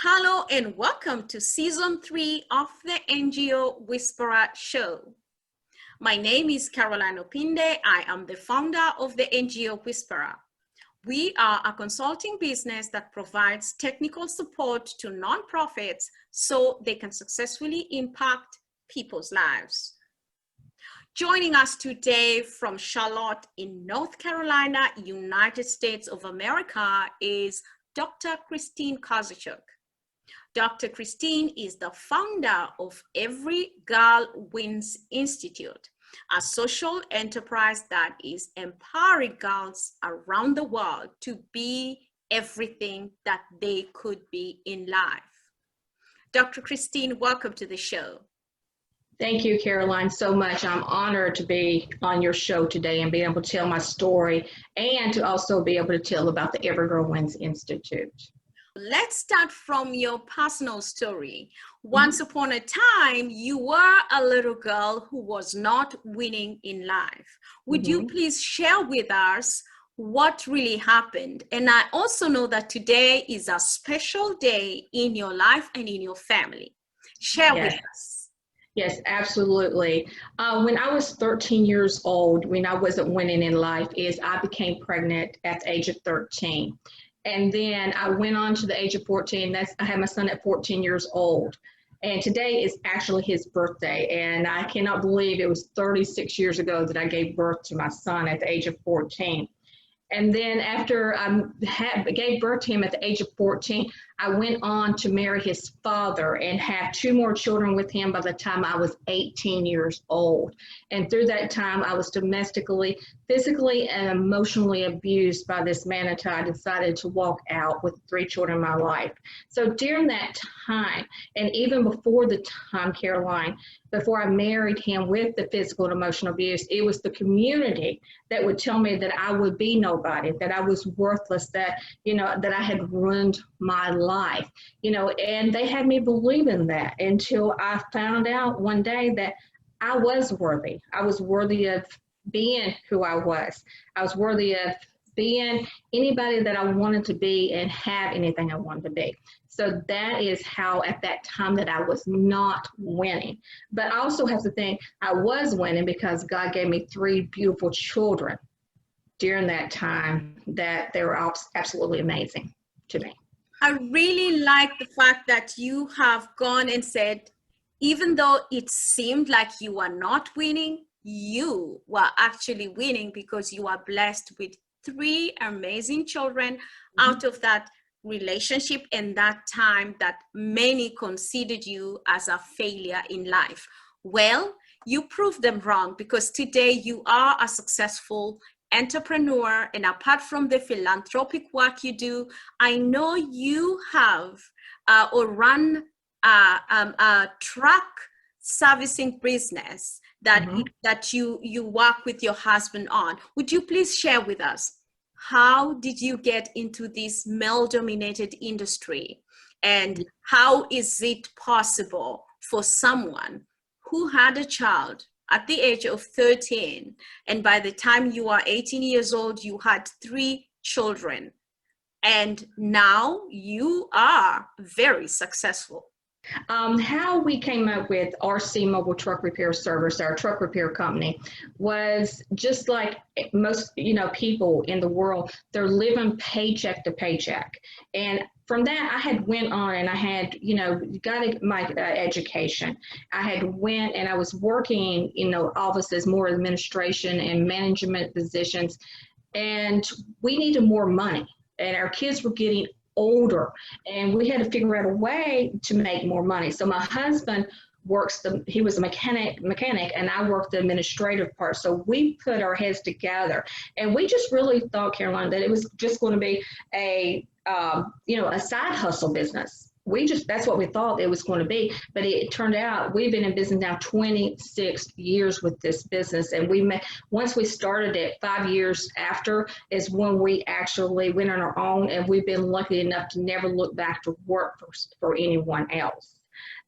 Hello and welcome to Season 3 of the NGO Whisperer Show. My name is Caroline Opinde. I am the founder of the NGO Whisperer. We are a consulting business that provides technical support to nonprofits so they can successfully impact people's lives. Joining us today from Charlotte in North Carolina, United States of America is Dr. Christine Kozachuk. Dr. Christine is the founder of Every Girl Wins Institute, a social enterprise that is empowering girls around the world to be everything that they could be in life. Dr. Christine, welcome to the show. Thank you, Caroline, so much. I'm honored to be on your show today and be able to tell my story and to also be able to tell about the Every Girl Wins Institute. Let's start from your personal story. Once upon a time, you were a little girl who was not winning in life. Would you please share with us what really happened? And I also know that today is a special day in your life and in your family. Share with us. Yes, absolutely. When I was 13 years old, when I wasn't winning in life, I became pregnant at the age of 13. And then I went on to the age of 14. I had my son at 14 years old. And today is actually his birthday. And I cannot believe it was 36 years ago that I gave birth to my son at the age of 14. And then after I gave birth to him at the age of 14, I went on to marry his father and have 2 more children with him by the time I was 18 years old. And through that time, I was domestically, physically, and emotionally abused by this man until I decided to walk out with 3 children in my life. So during that time, and even before the time, Caroline, before I married him with the physical and emotional abuse, it was the community that would tell me that I would be nobody, that I was worthless, that, that I had ruined my life, and they had me believing that until I found out one day that I was worthy. I was worthy of being who I was. I was worthy of being anybody that I wanted to be and have anything I wanted to be. So that is how at that time that I was not winning. But I also have to think I was winning because God gave me 3 beautiful children during that time that they were absolutely amazing to me. I really like the fact that you have gone and said, even though it seemed like you were not winning, you were actually winning because you are blessed with 3 amazing children out of that relationship and that time that many considered you as a failure in life. Well, you proved them wrong because today you are a successful entrepreneur, and apart from the philanthropic work you do, I know you have or run a truck servicing business that you work with your husband on. Would you please share with us, how did you get into this male-dominated industry, and how is it possible for someone who had a child at the age of 13, and by the time you are 18 years old, you had 3 children, and now you are very successful? How we came up with RC Mobile Truck Repair Service, our truck repair company, was just like most, people in the world, they're living paycheck to paycheck. And from that, I had went on and I had, got my education. I had went and I was working, offices, more administration and management positions, and we needed more money. And our kids were getting older, and we had to figure out a way to make more money. So my husband he was a mechanic, and I worked the administrative part. So we put our heads together, and we just really thought, Caroline, that it was just going to be a side hustle business. That's what we thought it was going to be, but it turned out we've been in business now 26 years with this business, and once we started it 5 years after is when we actually went on our own, and we've been lucky enough to never look back to work for anyone else.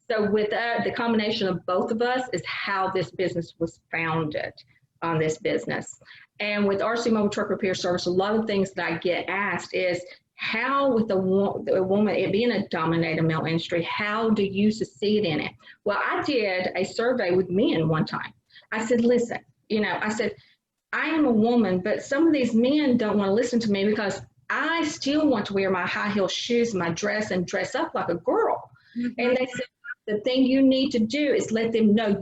So with the combination of both of us is how this business was founded on this business. And with RC Mobile Truck Repair Service, a lot of things that I get asked is, how with a woman, it being a dominated male industry, how do you succeed in it? Well, I did a survey with men one time. I said, listen, I said, I am a woman, but some of these men don't want to listen to me because I still want to wear my high heel shoes, my dress, and dress up like a girl. Mhm. And they said, the thing you need to do is let them know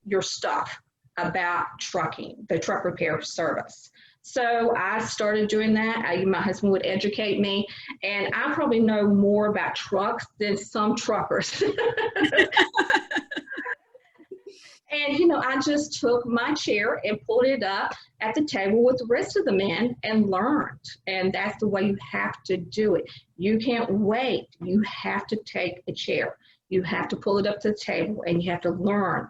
your stuff about trucking, the truck repair service. So I started doing that. My husband would educate me, and I probably know more about trucks than some truckers. And, I just took my chair and pulled it up at the table with the rest of the men and learned. And that's the way you have to do it. You can't wait. You have to take a chair. You have to pull it up to the table, and you have to learn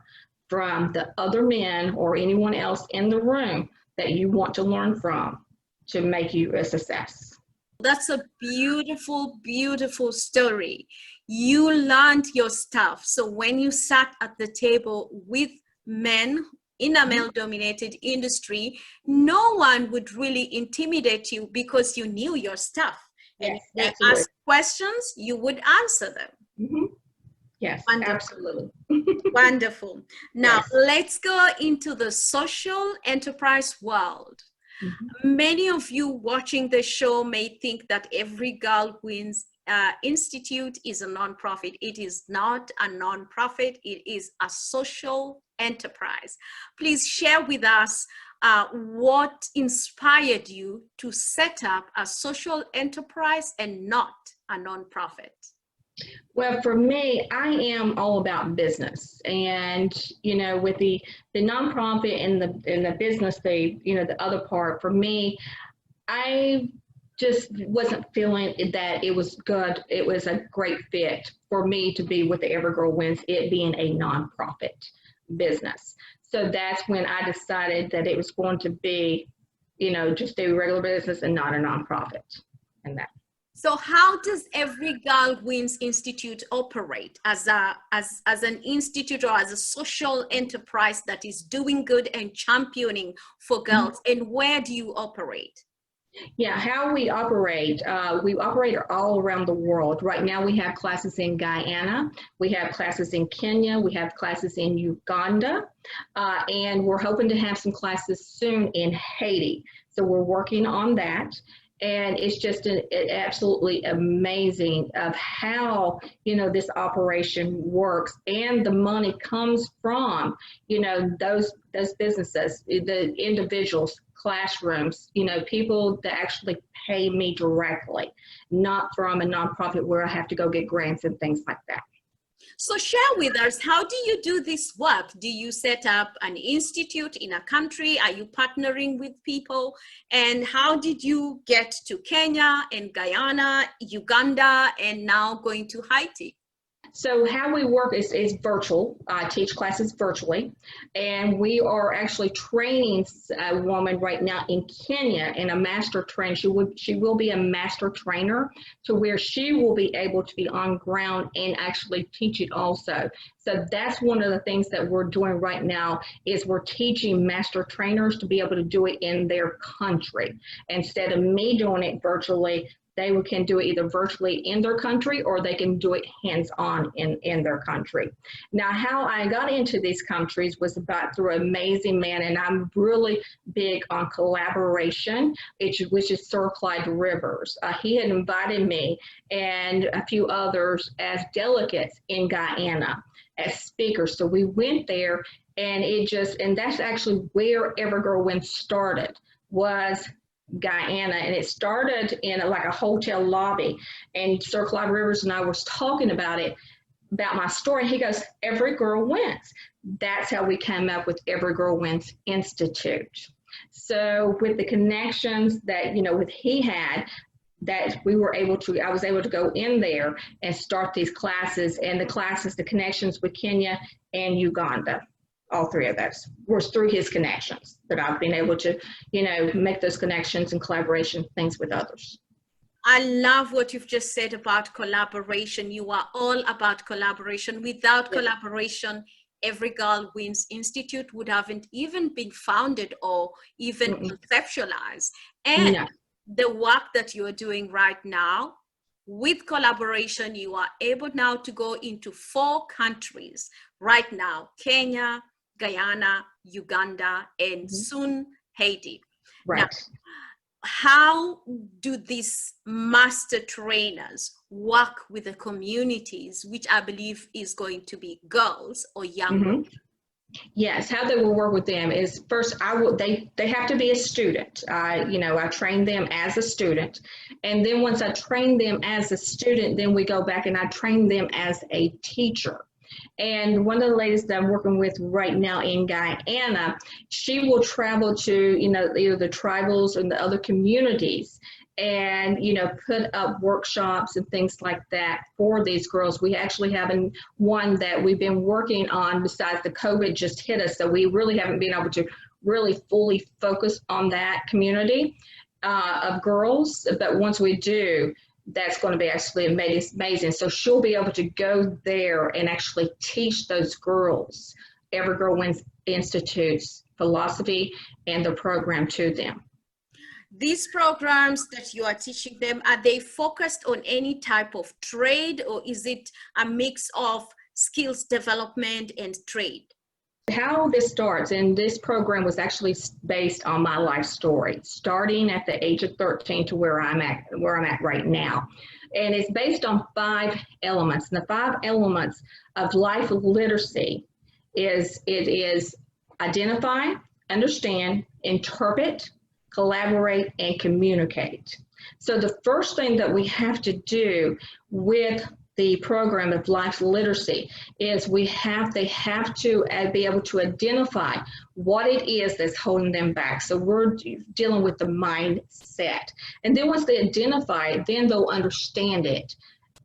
from the other men or anyone else in the room that you want to learn from to make you a success. That's a beautiful, beautiful story. You learned your stuff. So when you sat at the table with men in a male-dominated industry, no one would really intimidate you because you knew your stuff. And Yes, if they absolutely. asked questions, you would answer them. Mm-hmm. Yes, Wonderful. absolutely. Wonderful. Now, Yes. let's go into the social enterprise world. Mm-hmm. Many of you watching the show may think that Every Girl Wins Institute is a nonprofit. It is not a nonprofit. It is a social enterprise. Please share with us what inspired you to set up a social enterprise and not a nonprofit. Well, for me, I am all about business, and with the nonprofit and the business, the other part. For me, I just wasn't feeling that it was good. It was a great fit for me to be with the Every Girl Wins, it being a nonprofit business. So that's when I decided that it was going to be, just a regular business and not a nonprofit, and that. So how does Every Girl Wins Institute operate as an institute or as a social enterprise that is doing good and championing for girls? And where do you operate? Yeah, how we operate all around the world. Right now we have classes in Guyana, we have classes in Kenya, we have classes in Uganda, and we're hoping to have some classes soon in Haiti. So we're working on that. And it's just absolutely amazing of how, this operation works, and the money comes from, those businesses, the individuals, classrooms, people that actually pay me directly, not from a nonprofit where I have to go get grants and things like that. So share with us, how do you do this work? Do you set up an institute in a country? Are you partnering with people? And how did you get to Kenya and Guyana, Uganda, and now going to Haiti? So how we work is virtual. I teach classes virtually, and we are actually training a woman right now in Kenya in a master trainer. She will be a master trainer, to where she will be able to be on ground and actually teach it also. So that's one of the things that we're doing right now, is we're teaching master trainers to be able to do it in their country. Instead of me doing it virtually, they can do it either virtually in their country, or they can do it hands-on in their country. Now, how I got into these countries was through an amazing man, and I'm really big on collaboration, which is Sir Clyde Rivers. He had invited me and a few others as delegates in Guyana as speakers. So we went there, and that's actually where Every Girl Wins started, was Guyana, and it started in like a hotel lobby, and Sir Clyde Rivers and I was talking about my story. He goes, Every Girl Wins. That's how we came up with Every Girl Wins Institute. So with the connections that with he had, that I was able to go in there and start these classes, and the connections with Kenya and Uganda. All three of those was through his connections that I've been able to, make those connections and collaboration things with others. I love what you've just said about collaboration. You are all about collaboration. Without collaboration, Every Girl Wins Institute would haven't even been founded or even conceptualized. And the work that you're doing right now, with collaboration, you are able now to go into 4 countries right now: Kenya, Guyana, Uganda, and soon Haiti. Right. Now, how do these master trainers work with the communities, which I believe is going to be girls or young women? Yes, how they will work with them is first they have to be a student. I train them as a student, and then once I train them as a student, then we go back and I train them as a teacher. And one of the ladies that I'm working with right now in Guyana, she will travel to, either the tribals or the other communities and, put up workshops and things like that for these girls. We actually have one that we've been working on besides the COVID just hit us. So we really haven't been able to really fully focus on that community of girls. But once we do, that's going to be actually amazing. So she'll be able to go there and actually teach those girls Every Girl Wins Institute's philosophy and the program to them. These programs that you are teaching them, are they focused on any type of trade, or is it a mix of skills development and trade? How this starts, and this program was actually based on my life story, starting at the age of 13 to where I'm at right now. And it's based on 5 elements. And the 5 elements of life literacy is identify, understand, interpret, collaborate, and communicate. So the first thing that we have to do with the program of life literacy is they have to be able to identify what it is that's holding them back. So we're dealing with the mindset. And then once they identify it, then they'll understand it.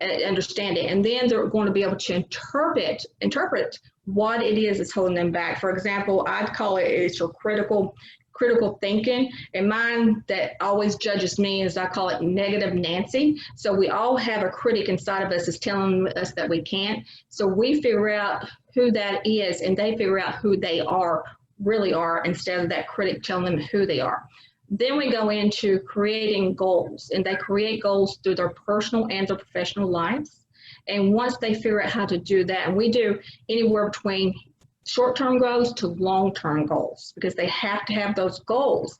And then they're going to be able to interpret what it is that's holding them back. For example, I'd call it's your critical thinking, and mine that always judges me is I call it negative Nancy. So we all have a critic inside of us that's telling us that we can't. So we figure out who that is, and they figure out who they really are, instead of that critic telling them who they are. Then we go into creating goals, and they create goals through their personal and their professional lives. And once they figure out how to do that, and we do anywhere between short-term goals to long-term goals, because they have to have those goals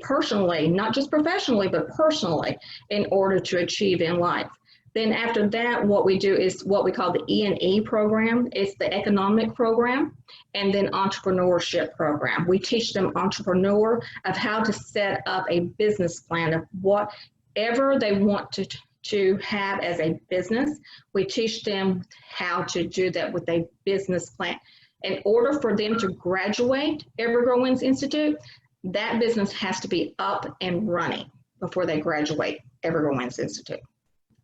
personally, not just professionally, but personally, in order to achieve in life. Then after that, what we do is what we call the E&E program. It's the economic program, and then entrepreneurship program. We teach them entrepreneur of how to set up a business plan of whatever they want to have as a business. We teach them how to do that with a business plan. In order for them to graduate Every Girl Wins Institute, that business has to be up and running before they graduate Every Girl Wins Institute.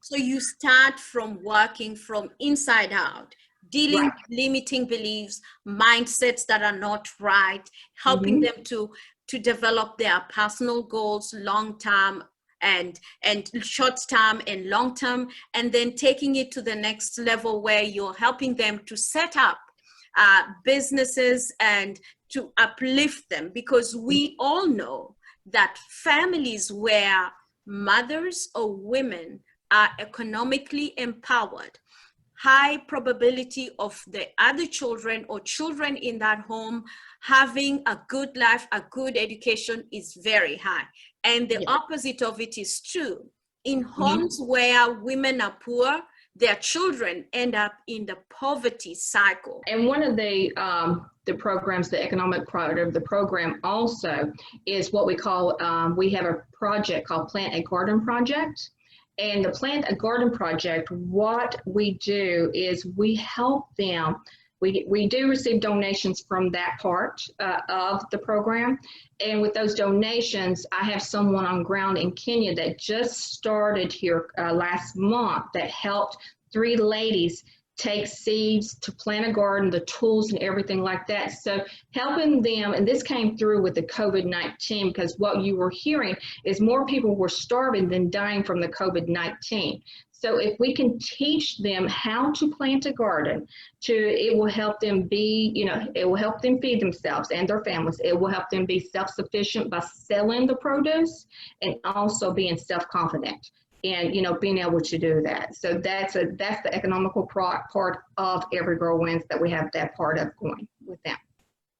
So you start from working from inside out, dealing with limiting beliefs, mindsets that are not right, helping them to develop their personal goals, long-term and short-term and long-term, and then taking it to the next level where you're helping them to set up businesses and to uplift them, because we all know that families where mothers or women are economically empowered, high probability of the other children or children in that home having a good life, a good education is very high. And the opposite of it is true. In homes where women are poor, their children end up in the poverty cycle. And one of the programs, the economic part of the program also is what we call, we have a project called Plant a Garden Project. And the Plant a Garden Project, what we do is we help them. We do receive donations from that part of the program. And with those donations, I have someone on ground in Kenya that just started here last month that helped 3 ladies take seeds to plant a garden, the tools and everything like that. So helping them, and this came through with the COVID-19, because what you were hearing is more people were starving than dying from the COVID-19. So So if we can teach them how to plant a garden, it will help them be, it will help them feed themselves and their families. It will help them be self-sufficient by selling the produce and also being self-confident and, being able to do that. So that's the economical part of Every Girl Wins, that we have that part of going with them.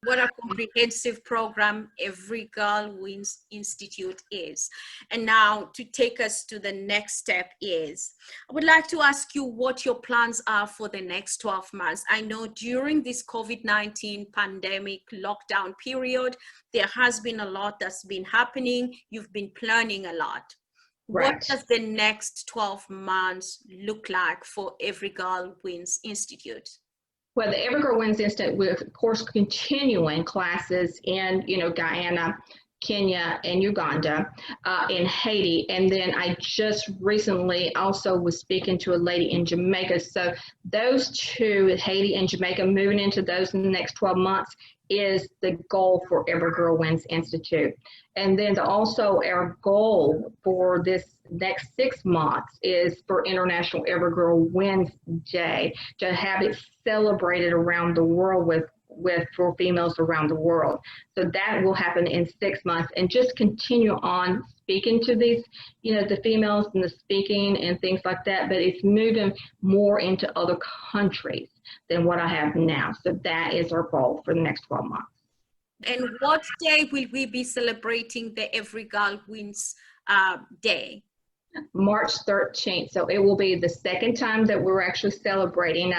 What a comprehensive program Every Girl Wins Institute is. And now to take us to the next step is, I would like to ask you what your plans are for the next 12 months. I know during this COVID-19 pandemic lockdown period, there has been a lot that's been happening. You've been planning a lot. Right. What does the next 12 months look like for Every Girl Wins Institute? Well, the Every Girl Wins Institute will, of course, continuing classes in, Guyana, Kenya, and Uganda, in Haiti. And then I just recently also was speaking to a lady in Jamaica. So those two, Haiti and Jamaica, moving into those in the next 12 months is the goal for Every Girl Wins Institute. And then also our goal for this next 6 months is for International Every Girl Wins Day, to have it celebrated around the world for females around the world. So that will happen in 6 months, and just continue on speaking to these, the females and the speaking and things like that, but it's moving more into other countries than what I have now. So that is our goal for the next 12 months. And what day will we be celebrating the Every Girl Wins Day? March 13th. So it will be the second time that we're actually celebrating.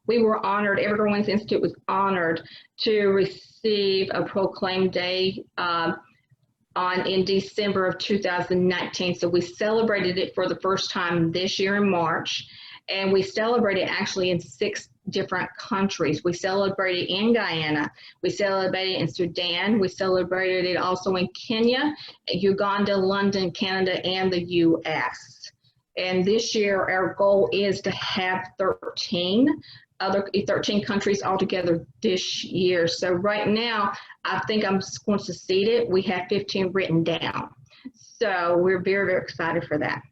We were honored, Every Girl Wins Institute was honored to receive a proclaimed day in December of 2019. So we celebrated it for the first time this year in March, and we celebrated actually in 6 different countries. We celebrated in Guyana, we celebrated in Sudan, we celebrated it also in Kenya, Uganda, London, Canada, and the US. And this year our goal is to have 13 countries altogether this year. So right now, I think I'm going to seed it. We have 15 written down. So we're very, very excited for that.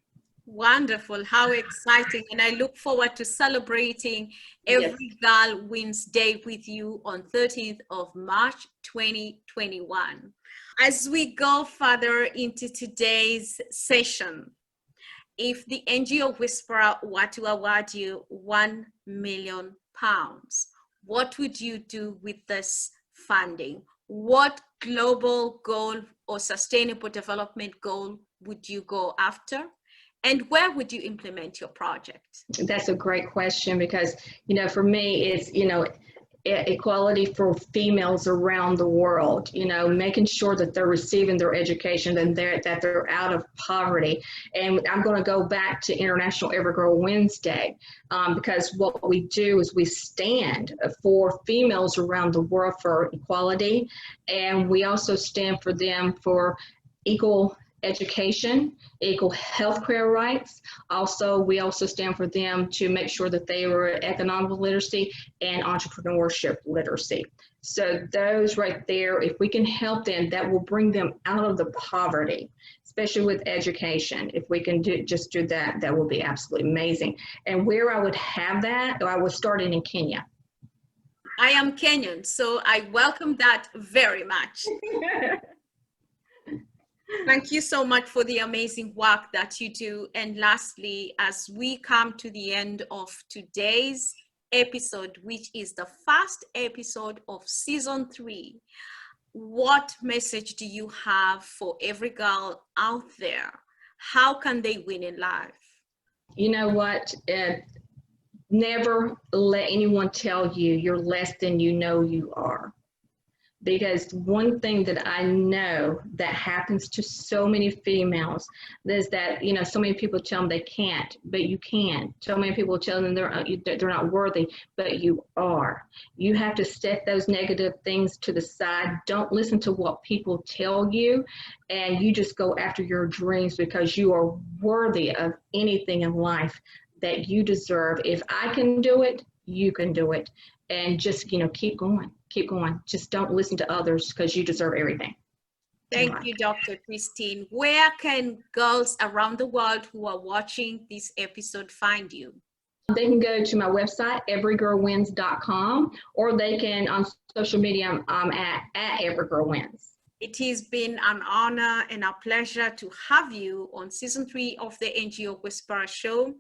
Wonderful. How exciting. And I look forward to celebrating Every Girl Wins Day with you on 13th of March, 2021. As we go further into today's session, if the NGO Whisperer were to award you £1 million, what would you do with this funding? What global goal or sustainable development goal would you go after? And where would you implement your project? That's a great question, because, for me, it's, equality for females around the world, making sure that they're receiving their education and that they're out of poverty. And I'm going to go back to International Every Girl Wins Day, because what we do is we stand for females around the world for equality, and we also stand for them for equal education, equal healthcare rights. We also stand for them to make sure that they were economic literacy and entrepreneurship literacy. So those right there, if we can help them, that will bring them out of the poverty, especially with education. If we can do that, that will be absolutely amazing. And where I would have that, I would start in Kenya. I am Kenyan, so I welcome that very much. Thank you so much for the amazing work that you do. And lastly, as we come to the end of today's episode, which is the first episode of season 3, what message do you have for every girl out there? How can they win in life? You know what? Never let anyone tell you you're less than you know you are. Because one thing that I know that happens to so many females is that, so many people tell them they can't, but you can. So many people tell them they're not worthy, but you are. You have to set those negative things to the side. Don't listen to what people tell you, and you just go after your dreams, because you are worthy of anything in life that you deserve. If I can do it, you can do it. And just, keep going. Just don't listen to others, because you deserve everything. Thank you, Dr. Christine. Where can girls around the world who are watching this episode find you? They can go to my website, everygirlwins.com, or they can on social media, I'm at everygirlwins. It has been an honor and a pleasure to have you on season 3 of the NGO Whisperer Show.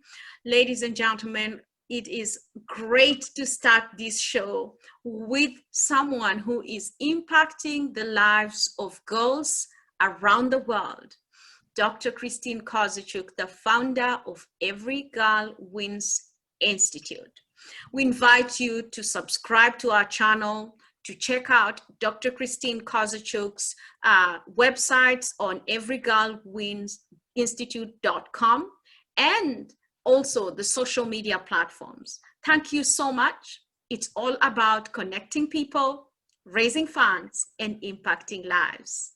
Ladies and gentlemen, it is great to start this show with someone who is impacting the lives of girls around the world. Dr. Christine Kozachuk, the founder of Every Girl Wins Institute. We invite you to subscribe to our channel, to check out Dr. Christine Kozachuk's websites on everygirlwinsinstitute.com and also the social media platforms. Thank you so much. It's all about connecting people, raising funds, and impacting lives.